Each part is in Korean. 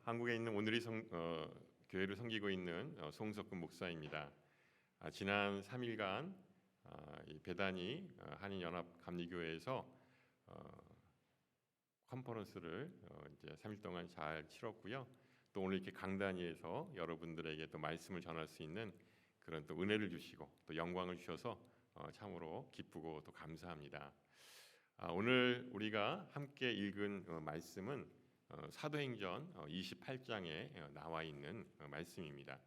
한국에 있는 오늘이 교회를 섬기고 있는 송석근 목사입니다. 지난 3일간 이 배단위 한인연합 감리교회에서 컨퍼런스를 이제 3일 동안 잘 치렀고요. 또 오늘 이렇게 강단위에서 여러분들에게 또 말씀을 전할 수 있는 그런 또 은혜를 주시고 또 영광을 주셔서 참으로 기쁘고 또 감사합니다. 오늘 우리가 함께 읽은 말씀은 사도행전 28장에 나와 있는 말씀입니다.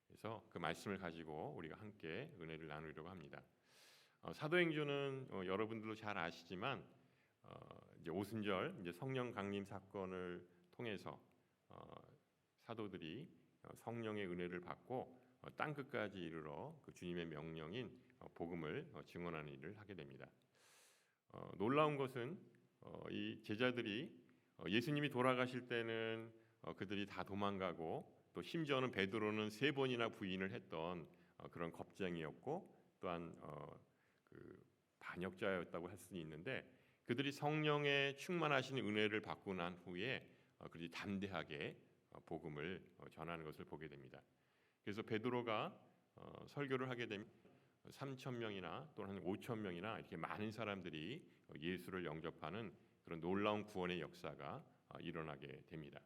그래서 그 말씀을 가지고 우리가 함께 은혜를 나누려고 합니다. 사도행전은 여러분들도 잘 아시지만 이제 오순절 이제 성령 강림 사건을 통해서 사도들이 성령의 은혜를 받고 땅 끝까지 이르러 그 주님의 명령인 복음을 증언하는 일을 하게 됩니다. 놀라운 것은 이 제자들이 예수님이 돌아가실 때는 그들이 다 도망가고 또 심지어는 베드로는 3번이나 부인을 했던 그런 겁쟁이였고 또한 그 반역자였다고 할 수는 있는데 그들이 성령의 충만하신 은혜를 받고 난 후에 그들이 담대하게 복음을 전하는 것을 보게 됩니다. 그래서 베드로가 설교를 하게 되면 3,000명이나 또는 5,000명이나 이렇게 많은 사람들이 예수를 영접하는 그런 놀라운 구원의 역사가 일어나게 됩니다.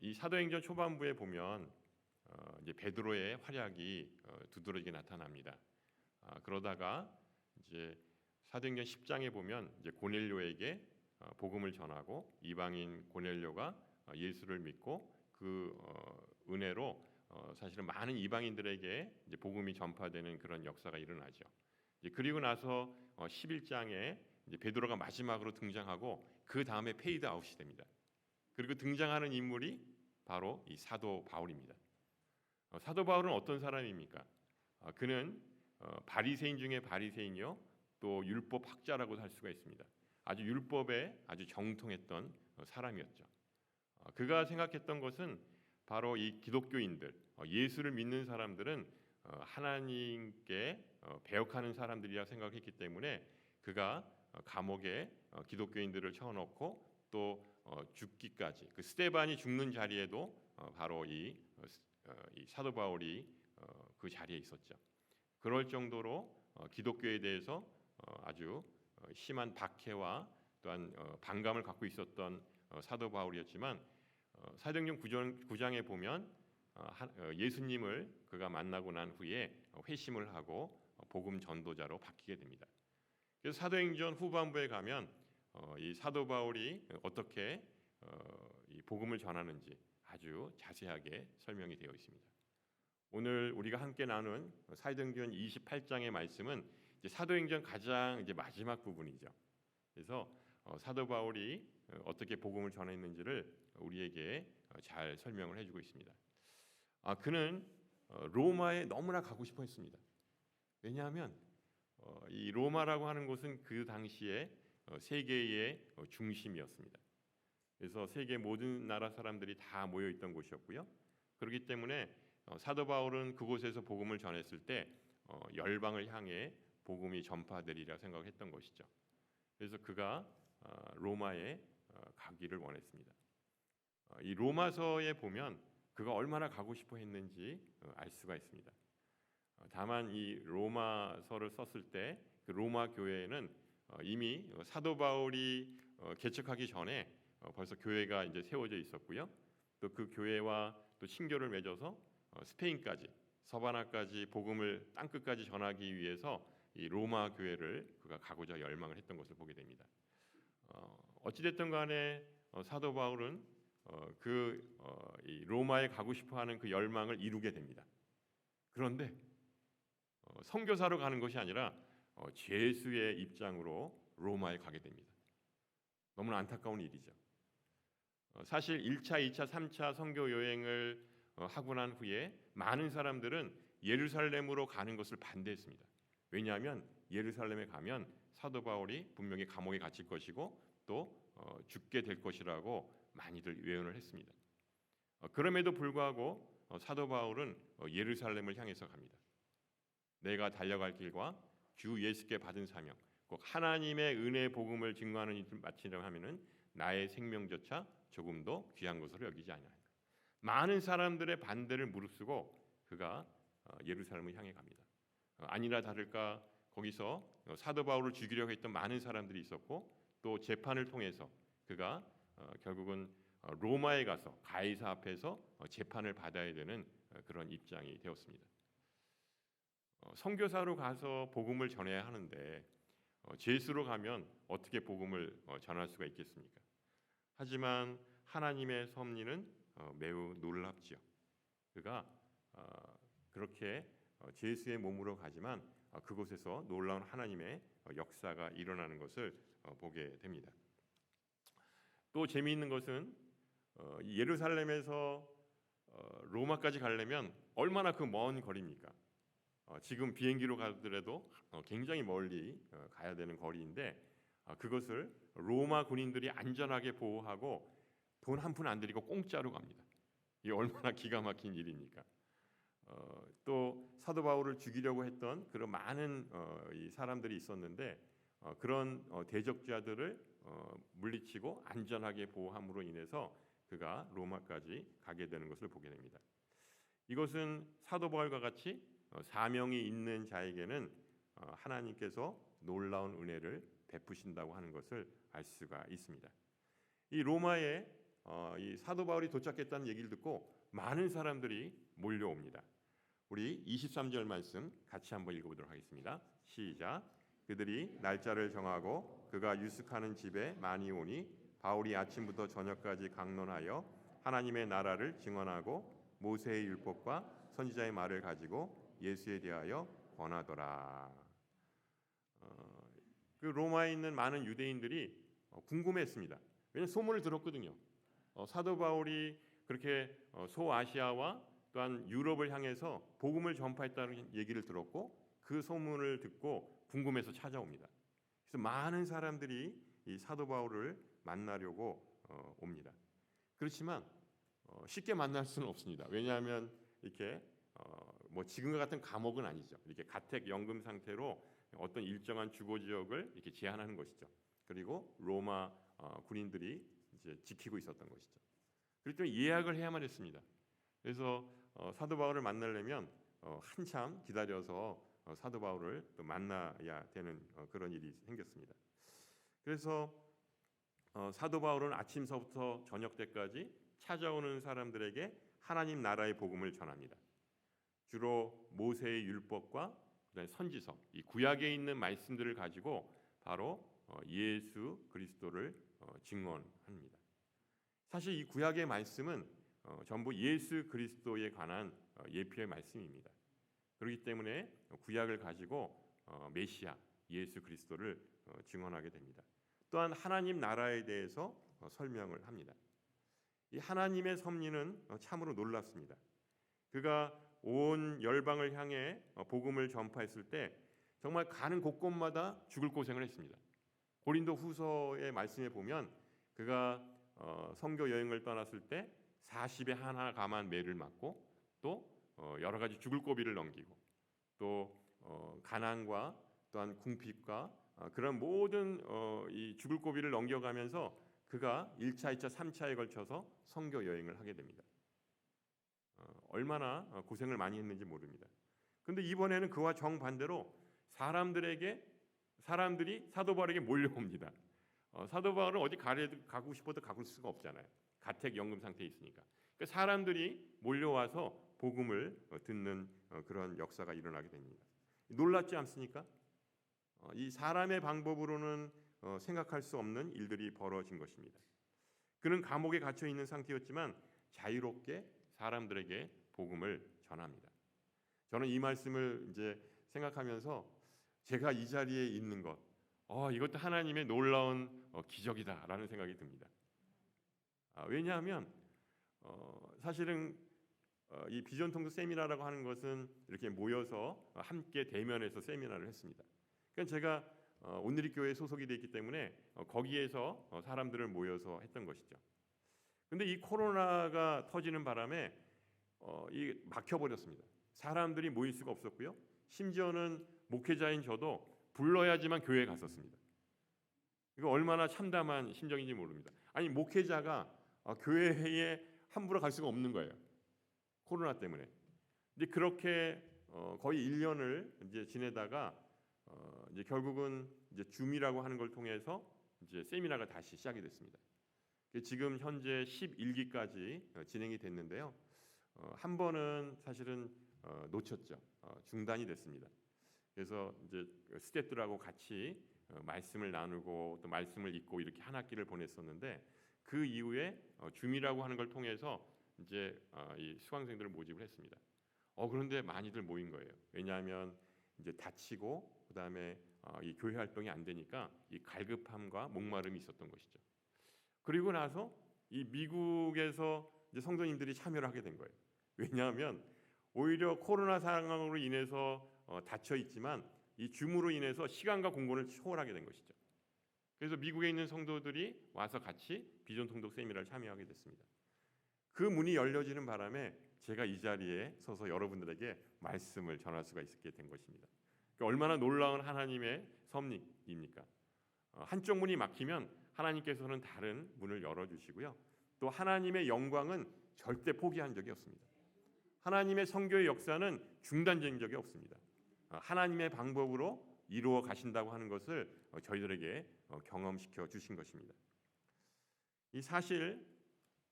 이 사도행전 초반부에 보면 이제 베드로의 활약이 두드러지게 나타납니다. 그러다가 이제 사도행전 10장에 보면 이제 고넬료에게 복음을 전하고 이방인 고넬료가 예수를 믿고 그 은혜로 사실은 많은 이방인들에게 이제 복음이 전파되는 그런 역사가 일어나죠. 이제 그리고 나서 11장에 이제 베드로가 마지막으로 등장하고 그 다음에 페이드 아웃이 됩니다. 그리고 등장하는 인물이 바로 이 사도 바울입니다. 사도 바울은 어떤 사람입니까? 그는 바리새인 중에 바리새인이요, 또 율법 학자라고도 할 수가 있습니다. 아주 율법에 아주 정통했던 사람이었죠. 그가 생각했던 것은 바로 이 기독교인들, 예수를 믿는 사람들은 하나님께 배역하는 사람들이라 생각했기 때문에 그가 감옥에 기독교인들을 쳐넣고 또 죽기까지 그 스데반이 죽는 자리에도 바로 이 사도 바울이 그 자리에 있었죠. 그럴 정도로 기독교에 대해서 아주 심한 박해와 또한 반감을 갖고 있었던 사도 바울이었지만 사도행전 9장에 보면 예수님을 그가 만나고 난 후에 회심을 하고 복음 전도자로 바뀌게 됩니다. 그래서 사도행전 후반부에 가면 이 사도 바울이 어떻게 이 복음을 전하는지 아주 자세하게 설명이 되어 있습니다. 오늘 우리가 함께 나눈 사도행전 28장의 말씀은 이제 사도행전 가장 이제 마지막 부분이죠. 그래서 사도 바울이 어떻게 복음을 전했는지를 우리에게 잘 설명을 해주고 있습니다. 그는 로마에 너무나 가고 싶어 했습니다. 왜냐하면 이 로마라고 하는 곳은 그 당시에 세계의 중심이었습니다. 그래서 세계 모든 나라 사람들이 다 모여 있던 곳이었고요. 그렇기 때문에 사도 바울은 그곳에서 복음을 전했을 때 열방을 향해 복음이 전파되리라 생각했던 것이죠. 그래서 그가 로마에 가기를 원했습니다. 이 로마서에 보면 그가 얼마나 가고 싶어 했는지 알 수가 있습니다. 다만 이 로마서를 썼을 때 그 로마 교회에는 이미 사도 바울이 개척하기 전에 벌써 교회가 이제 세워져 있었고요. 또 그 교회와 또 친교를 맺어서 스페인까지 서바나까지 복음을 땅 끝까지 전하기 위해서 이 로마 교회를 그가 가고자 열망을 했던 것을 보게 됩니다. 어찌 됐든 간에 사도 바울은 이 로마에 가고 싶어하는 그 열망을 이루게 됩니다. 그런데 선교사로 가는 것이 아니라 죄수의 입장으로 로마에 가게 됩니다. 너무나 안타까운 일이죠. 사실 1차, 2차, 3차 선교 여행을 하고 난 후에 많은 사람들은 예루살렘으로 가는 것을 반대했습니다. 왜냐하면 예루살렘에 가면 사도 바울이 분명히 감옥에 갇힐 것이고 또 죽게 될 것이라고 많이들 예언을 했습니다. 그럼에도 불구하고 사도 바울은 예루살렘을 향해서 갑니다. 내가 달려갈 길과 주 예수께 받은 사명, 꼭 하나님의 은혜 복음을 증거하는 일을 마치려 하면은 나의 생명조차 조금도 귀한 것으로 여기지 아니하니라. 많은 사람들의 반대를 무릅쓰고 그가 예루살렘을 향해 갑니다. 아니나 다를까 거기서 사도 바울을 죽이려고 했던 많은 사람들이 있었고 또 재판을 통해서 그가 결국은 로마에 가서 가이사 앞에서 재판을 받아야 되는 그런 입장이 되었습니다. 선교사로 가서 복음을 전해야 하는데 죄수로 가면 어떻게 복음을 전할 수가 있겠습니까? 하지만 하나님의 섭리는 매우 놀랍지요. 그가 그렇게 죄수의 몸으로 가지만 그곳에서 놀라운 하나님의 역사가 일어나는 것을 보게 됩니다. 또 재미있는 것은 예루살렘에서 로마까지 가려면 얼마나 그 먼 거리입니까? 지금 비행기로 가더라도 굉장히 멀리 가야 되는 거리인데 그것을 로마 군인들이 안전하게 보호하고 돈 한 푼 안 들이고 공짜로 갑니다. 이게 얼마나 기가 막힌 일입니까? 또 사도 바울을 죽이려고 했던 그런 많은 이 사람들이 있었는데 그런 대적자들을 물리치고 안전하게 보호함으로 인해서 그가 로마까지 가게 되는 것을 보게 됩니다. 이것은 사도 바울과 같이 사명이 있는 자에게는 하나님께서 놀라운 은혜를 베푸신다고 하는 것을 알 수가 있습니다. 이 로마에 이 사도 바울이 도착했다는 얘기를 듣고 많은 사람들이 몰려옵니다. 우리 23절 말씀 같이 한번 읽어보도록 하겠습니다. 시작. 그들이 날짜를 정하고 그가 유숙하는 집에 많이 오니 바울이 아침부터 저녁까지 강론하여 하나님의 나라를 증언하고 모세의 율법과 선지자의 말을 가지고 예수에 대하여 권하더라. 그 로마에 있는 많은 유대인들이 궁금했습니다. 왜냐하면 소문을 들었거든요. 사도 바울이 그렇게 소아시아와 또한 유럽을 향해서 복음을 전파했다는 얘기를 들었고 그 소문을 듣고 궁금해서 찾아옵니다. 그래서 많은 사람들이 이 사도 바울을 만나려고 옵니다. 그렇지만 쉽게 만날 수는 없습니다. 왜냐하면 이렇게 뭐 지금과 같은 감옥은 아니죠. 이렇게 가택 연금 상태로 어떤 일정한 주거 지역을 이렇게 제한하는 것이죠. 그리고 로마 군인들이 이제 지키고 있었던 것이죠. 그렇기 때문에 예약을 해야만 했습니다. 그래서 사도 바울을 만나려면 한참 기다려서 사도 바울을 또 만나야 되는 그런 일이 생겼습니다. 그래서 사도 바울은 아침서부터 저녁 때까지 찾아오는 사람들에게 하나님 나라의 복음을 전합니다. 주로 모세의 율법과 선지서, 이 구약에 있는 말씀들을 가지고 바로 예수 그리스도를 증언합니다. 사실 이 구약의 말씀은 전부 예수 그리스도에 관한 예표의 말씀입니다. 그렇기 때문에 구약을 가지고 메시아 예수 그리스도를 증언하게 됩니다. 또한 하나님 나라에 대해서 설명을 합니다. 이 하나님의 섭리는 참으로 놀랍습니다. 그가 온 열방을 향해 복음을 전파했을 때 정말 가는 곳곳마다 죽을 고생을 했습니다. 고린도 후서의 말씀에 보면 그가 선교 여행을 떠났을 때 40에 하나 감한 매를 맞고 또 여러 가지 죽을 고비를 넘기고 또 가난과 또한 궁핍과 그런 모든 이 죽을 고비를 넘겨가면서 그가 1차, 2차, 3차에 걸쳐서 선교 여행을 하게 됩니다. 얼마나 고생을 많이 했는지 모릅니다. 그런데 이번에는 그와 정반대로 사람들이 사도 바울에게 몰려옵니다. 사도 바울은 어디 가고 싶어도 가볼 수가 없잖아요. 가택 연금 상태에 있으니까. 그러니까 사람들이 몰려와서 복음을 듣는 그런 역사가 일어나게 됩니다. 놀랍지 않습니까? 이 사람의 방법으로는 생각할 수 없는 일들이 벌어진 것입니다. 그는 감옥에 갇혀 있는 상태였지만 자유롭게 사람들에게 복음을 전합니다. 저는 이 말씀을 이제 생각하면서 제가 이 자리에 있는 것, 이것도 하나님의 놀라운 기적이다라는 생각이 듭니다. 왜냐하면 사실은 이 비전 통도 세미나라고 하는 것은 이렇게 모여서 함께 대면해서 세미나를 했습니다. 그러니까 제가 온누리 교회에 소속이 되어 있기 때문에 거기에서 사람들을 모여서 했던 것이죠. 근데 이 코로나가 터지는 바람에 이 막혀버렸습니다. 사람들이 모일 수가 없었고요. 심지어는 목회자인 저도 불러야지만 교회에 갔었습니다. 이거 얼마나 참담한 심정인지 모릅니다. 아니 목회자가 교회에 함부로 갈 수가 없는 거예요. 코로나 때문에. 근데 그렇게 거의 1년을 이제 지내다가 이제 결국은 이제 줌이라고 하는 걸 통해서 이제 세미나가 다시 시작이 됐습니다. 지금 현재 11기까지 진행이 됐는데요. 한 번은 사실은 놓쳤죠. 중단이 됐습니다. 그래서 이제 스태프들하고 같이 말씀을 나누고 또 말씀을 읽고 이렇게 한 학기를 보냈었는데 그 이후에 줌이라고 하는 걸 통해서 이제 이 수강생들을 모집을 했습니다. 그런데 많이들 모인 거예요. 왜냐하면 이제 다치고 그다음에 이 교회 활동이 안 되니까 이 갈급함과 목마름이 있었던 것이죠. 그리고 나서 이 미국에서 이제 성도님들이 참여를 하게 된 거예요. 왜냐하면 오히려 코로나 상황으로 인해서 닫혀 있지만 이 줌으로 인해서 시간과 공간을 초월하게 된 것이죠. 그래서 미국에 있는 성도들이 와서 같이 비전 통독 세미나를 참여하게 됐습니다. 그 문이 열려지는 바람에 제가 이 자리에 서서 여러분들에게 말씀을 전할 수가 있게 된 것입니다. 얼마나 놀라운 하나님의 섭리입니까? 한쪽 문이 막히면 하나님께서는 다른 문을 열어주시고요. 또 하나님의 영광은 절대 포기한 적이 없습니다. 하나님의 선교의 역사는 중단된 적이 없습니다. 하나님의 방법으로 이루어 가신다고 하는 것을 저희들에게 경험시켜 주신 것입니다. 이 사실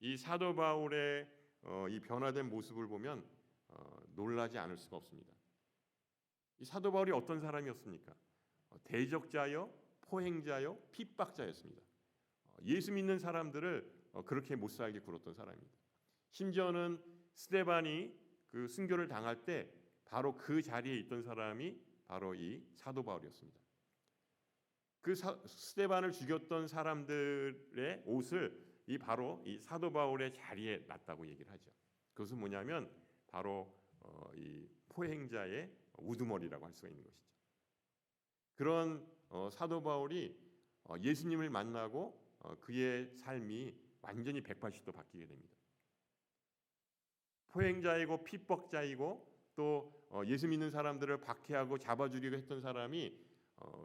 이 사도 바울의 이 변화된 모습을 보면 놀라지 않을 수가 없습니다. 이 사도 바울이 어떤 사람이었습니까? 대적자요, 포행자요, 핍박자였습니다. 예수 믿는 사람들을 그렇게 못 살게 굴었던 사람입니다. 심지어는 스데반이 그 순교를 당할 때 바로 그 자리에 있던 사람이 바로 이 사도 바울이었습니다. 그 스데반을 죽였던 사람들의 옷을 바로 이 사도 바울의 자리에 놨다고 얘기를 하죠. 그것은 뭐냐면 바로 이 포행자의 우두머리라고 할 수가 있는 것이죠. 그런 사도 바울이 예수님을 만나고 그의 삶이 완전히 180도 바뀌게 됩니다. 포행자이고 핍박자이고 또 예수 믿는 사람들을 박해하고 잡아 죽이고 했던 사람이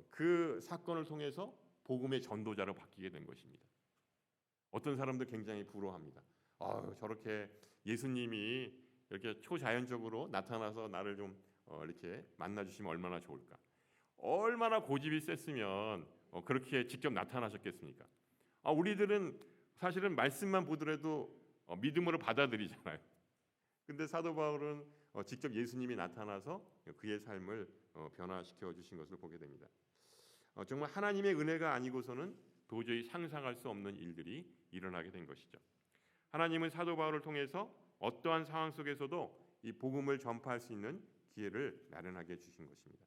그 사건을 통해서 복음의 전도자로 바뀌게 된 것입니다. 어떤 사람들 굉장히 부러워합니다. 저렇게 예수님이 이렇게 초자연적으로 나타나서 나를 좀 이렇게 만나주시면 얼마나 좋을까. 얼마나 고집이 셌으면 그렇게 직접 나타나셨겠습니까? 우리들은 사실은 말씀만 보더라도 믿음으로 받아들이잖아요. 근데 사도 바울은 직접 예수님이 나타나서 그의 삶을 변화시켜 주신 것을 보게 됩니다. 정말 하나님의 은혜가 아니고서는 도저히 상상할 수 없는 일들이 일어나게 된 것이죠. 하나님은 사도 바울을 통해서 어떠한 상황 속에서도 이 복음을 전파할 수 있는 기회를 마련하게 해주신 것입니다.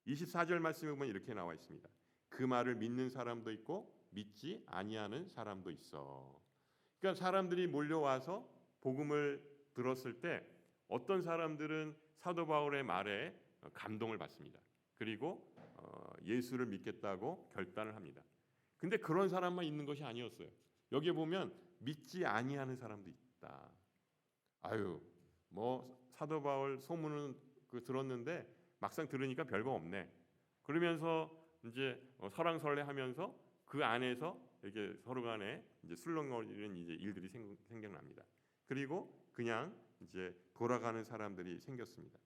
24절 말씀에 보면 이렇게 나와 있습니다. 그 말을 믿는 사람도 있고 믿지 아니하는 사람도 있어. 그러니까 사람들이 몰려와서 복음을 들었을 때 어떤 사람들은 사도 바울의 말에 감동을 받습니다. 그리고 예수를 믿겠다고 결단을 합니다. 근데 그런 사람만 있는 것이 아니었어요. 여기에 보면 믿지 아니하는 사람도 있다. 사도 바울 소문은 들었는데 막상 들으니까 별거 없네. 그러면서 이제 설왕설래하면서 그 안에서 이렇게 서로 간에 이제 술렁거리는 이제 일들이 생겨납니다. 그리고 그냥 이제 돌아가는 사람들이 생겼습니다.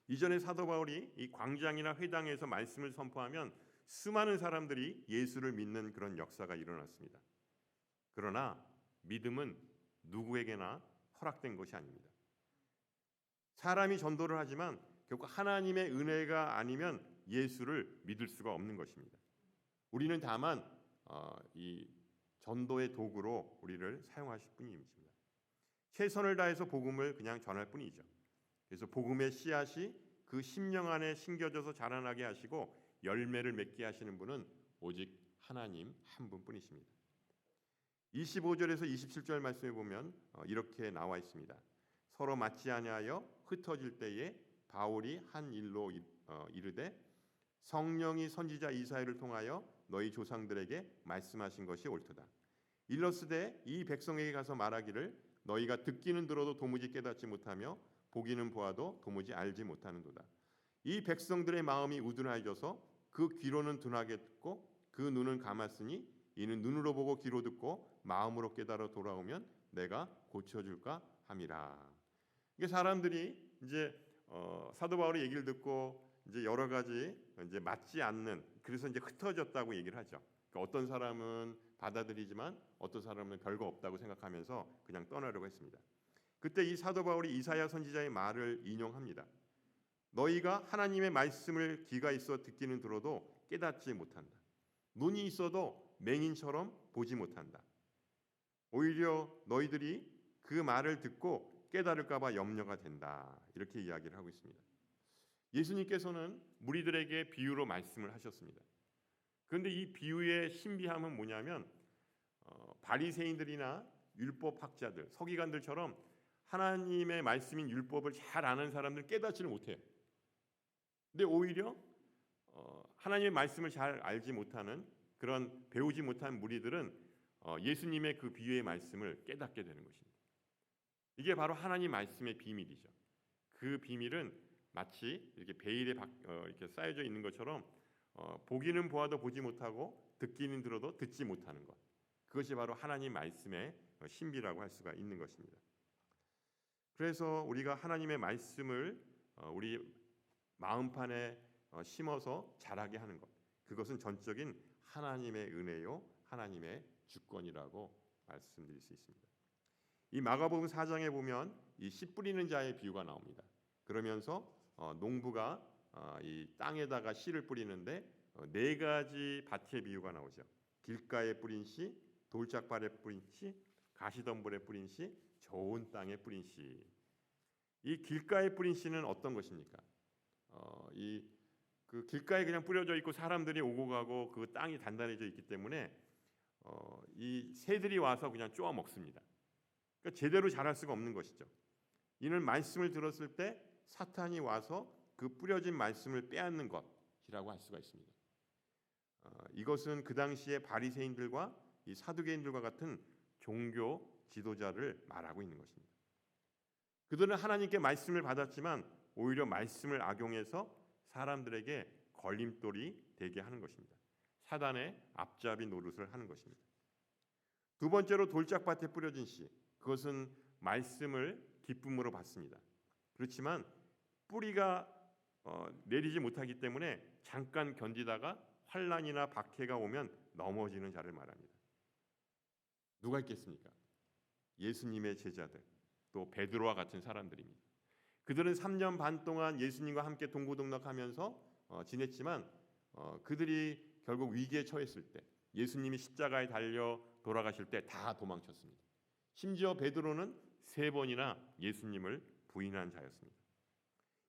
이전에 사도 바울이 이 광장이나 회당에서 말씀을 선포하면 수많은 사람들이 예수를 믿는 그런 역사가 일어났습니다. 그러나 믿음은 누구에게나 허락된 것이 아닙니다. 사람이 전도를 하지만 결국 하나님의 은혜가 아니면 예수를 믿을 수가 없는 것입니다. 우리는 다만 이 전도의 도구로 우리를 사용하실 뿐입니다. 최선을 다해서 복음을 그냥 전할 뿐이죠. 그래서 복음의 씨앗이 그 심령 안에 심겨져서 자라나게 하시고 열매를 맺게 하시는 분은 오직 하나님 한 분뿐이십니다. 25절에서 27절 말씀에 보면 이렇게 나와 있습니다. 서로 맞지 아니하여 흩어질 때에 바울이 한 일로 이르되 성령이 선지자 이사야를 통하여 너희 조상들에게 말씀하신 것이 옳도다. 일러스되 이 백성에게 가서 말하기를 너희가 듣기는 들어도 도무지 깨닫지 못하며 보기는 보아도 도무지 알지 못하는도다. 이 백성들의 마음이 우둔하여져서 그 귀로는 둔하게 듣고 그 눈은 감았으니 이는 눈으로 보고 귀로 듣고 마음으로 깨달아 돌아오면 내가 고쳐줄까 함이라. 이게 사람들이 이제 사도 바울의 얘기를 듣고 이제 여러 가지 이제 맞지 않는, 그래서 이제 흩어졌다고 얘기를 하죠. 그러니까 어떤 사람은 받아들이지만 어떤 사람은 별거 없다고 생각하면서 그냥 떠나려고 했습니다. 그때 이 사도 바울이 이사야 선지자의 말을 인용합니다. 너희가 하나님의 말씀을 귀가 있어 듣기는 들어도 깨닫지 못한다. 눈이 있어도 맹인처럼 보지 못한다. 오히려 너희들이 그 말을 듣고 깨달을까 봐 염려가 된다. 이렇게 이야기를 하고 있습니다. 예수님께서는 무리들에게 비유로 말씀을 하셨습니다. 그런데 이 비유의 신비함은 뭐냐면 바리새인들이나 율법학자들, 서기관들처럼 하나님의 말씀인 율법을 잘 아는 사람들은 깨닫지를 못해요. 근데 오히려 하나님의 말씀을 잘 알지 못하는, 그런 배우지 못한 무리들은 예수님의 그 비유의 말씀을 깨닫게 되는 것입니다. 이게 바로 하나님 말씀의 비밀이죠. 그 비밀은 마치 이렇게 베일에 이렇게 쌓여져 있는 것처럼 보기는 보아도 보지 못하고 듣기는 들어도 듣지 못하는 것. 그것이 바로 하나님 말씀의 신비라고 할 수가 있는 것입니다. 그래서 우리가 하나님의 말씀을 우리 마음판에 심어서 자라게 하는 것, 그것은 전적인 하나님의 은혜요, 하나님의 주권이라고 말씀드릴 수 있습니다. 이 마가복음 4장에 보면 이 씨 뿌리는 자의 비유가 나옵니다. 그러면서 농부가 이 땅에다가 씨를 뿌리는데 네 가지 밭의 비유가 나오죠. 길가에 뿌린 씨, 돌짝발에 뿌린 씨, 가시덤불에 뿌린 씨, 좋은 땅에 뿌린 씨. 이 길가에 뿌린 씨는 어떤 것입니까? 그 길가에 그냥 뿌려져 있고 사람들이 오고 가고 그 땅이 단단해져 있기 때문에 이 새들이 와서 그냥 쪼아 먹습니다. 그러니까 제대로 자랄 수가 없는 것이죠. 이는 말씀을 들었을 때 사탄이 와서 그 뿌려진 말씀을 빼앗는 것이라고 할 수가 있습니다. 이것은 그 당시에 바리새인들과 이 사두개인들과 같은 종교 지도자를 말하고 있는 것입니다. 그들은 하나님께 말씀을 받았지만 오히려 말씀을 악용해서 사람들에게 걸림돌이 되게 하는 것입니다. 사단의 앞잡이 노릇을 하는 것입니다. 두 번째로 돌짝밭에 뿌려진 씨, 그것은 말씀을 기쁨으로 받습니다. 그렇지만 뿌리가 내리지 못하기 때문에 잠깐 견디다가 환난이나 박해가 오면 넘어지는 자를 말합니다. 누가 있겠습니까? 예수님의 제자들, 또 베드로와 같은 사람들입니다. 그들은 3년 반 동안 예수님과 함께 동고동락하면서 지냈지만 그들이 결국 위기에 처했을 때, 예수님이 십자가에 달려 돌아가실 때 다 도망쳤습니다. 심지어 베드로는 3번이나 예수님을 부인한 자였습니다.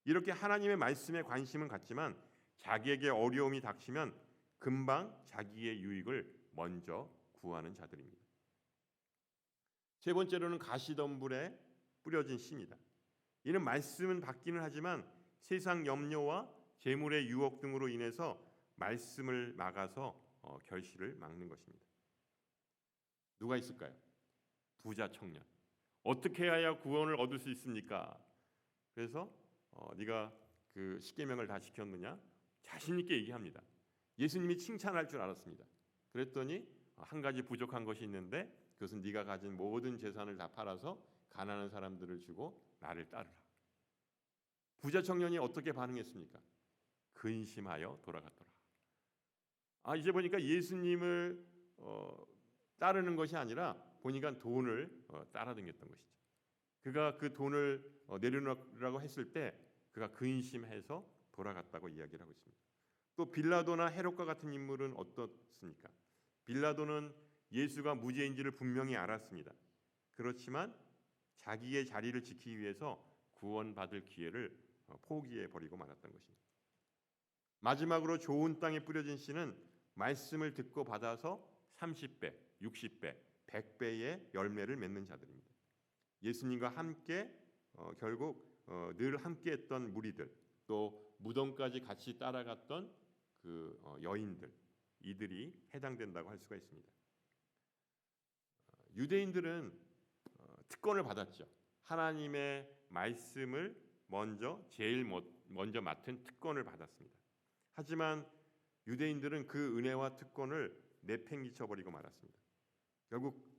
이렇게 하나님의 말씀에 관심은 갖지만 자기에게 어려움이 닥치면 금방 자기의 유익을 먼저 구하는 자들입니다. 세 번째로는 가시덤불에 뿌려진 씨입니다. 이는 말씀은 받기는 하지만 세상 염려와 재물의 유혹 등으로 인해서 말씀을 막아서 결실을 막는 것입니다. 누가 있을까요? 부자 청년. 어떻게 해야 구원을 얻을 수 있습니까? 그래서 네가 그 십계명을 다 지켰느냐? 자신 있게 얘기합니다. 예수님이 칭찬할 줄 알았습니다. 그랬더니 한 가지 부족한 것이 있는데 그것은 네가 가진 모든 재산을 다 팔아서 가난한 사람들을 주고 나를 따르라. 부자 청년이 어떻게 반응했습니까? 근심하여 돌아갔더라. 이제 보니까 예수님을 따르는 것이 아니라 보니까 돈을 따라다녔던 것이죠. 그가 그 돈을 내려놓으라고 했을 때 그가 근심해서 돌아갔다고 이야기를 하고 있습니다. 또 빌라도나 헤롯과 같은 인물은 어떻습니까? 빌라도는 예수가 무죄인지를 분명히 알았습니다. 그렇지만 자기의 자리를 지키기 위해서 구원받을 기회를 포기해 버리고 말았던 것입니다. 마지막으로 좋은 땅에 뿌려진 씨는 말씀을 듣고 받아서 30배, 60배, 100배의 열매를 맺는 자들입니다. 예수님과 함께 결국 늘 함께했던 무리들, 또 무덤까지 같이 따라갔던 그 여인들, 이들이 해당된다고 할 수가 있습니다. 유대인들은 특권을 받았죠. 하나님의 말씀을 제일 먼저 맡은 특권을 받았습니다. 하지만 유대인들은 그 은혜와 특권을 내팽개쳐 버리고 말았습니다. 결국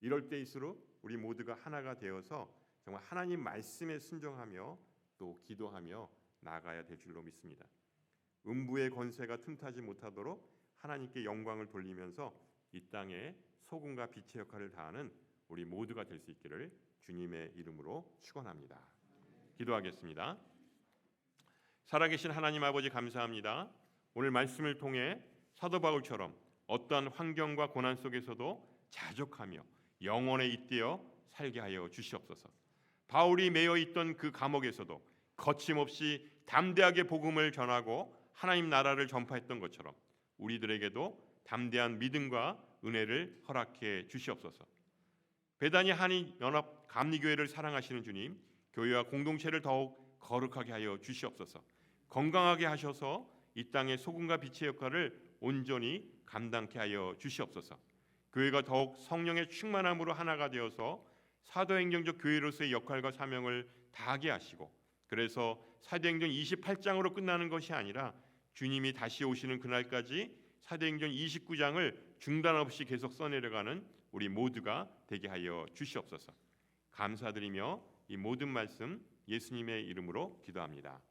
이럴 때일수록 우리 모두가 하나가 되어서 정말 하나님 말씀에 순종하며 또 기도하며 나아가야 될 줄로 믿습니다. 음부의 권세가 틈타지 못하도록 하나님께 영광을 돌리면서 이 땅에 소금과 빛의 역할을 다하는 우리 모두가 될 수 있기를 주님의 이름으로 축원합니다. 기도하겠습니다. 살아계신 하나님 아버지 감사합니다. 오늘 말씀을 통해 사도 바울처럼 어떠한 환경과 고난 속에서도 자족하며 영원에 잇대어 살게 하여 주시옵소서. 바울이 매여 있던 그 감옥에서도 거침없이 담대하게 복음을 전하고 하나님 나라를 전파했던 것처럼 우리들에게도 담대한 믿음과 은혜를 허락해 주시옵소서. 베다니 한인연합 감리교회를 사랑하시는 주님, 교회와 공동체를 더욱 거룩하게 하여 주시옵소서. 건강하게 하셔서 이 땅의 소금과 빛의 역할을 온전히 감당케 하여 주시옵소서. 교회가 더욱 성령의 충만함으로 하나가 되어서 사도행정적 교회로서의 역할과 사명을 다하게 하시고, 그래서 사도행전 28장으로 끝나는 것이 아니라 주님이 다시 오시는 그날까지 사도행전 29장을 중단 없이 계속 써내려가는 우리 모두가 되게 하여 주시옵소서. 감사드리며 이 모든 말씀 예수님의 이름으로 기도합니다.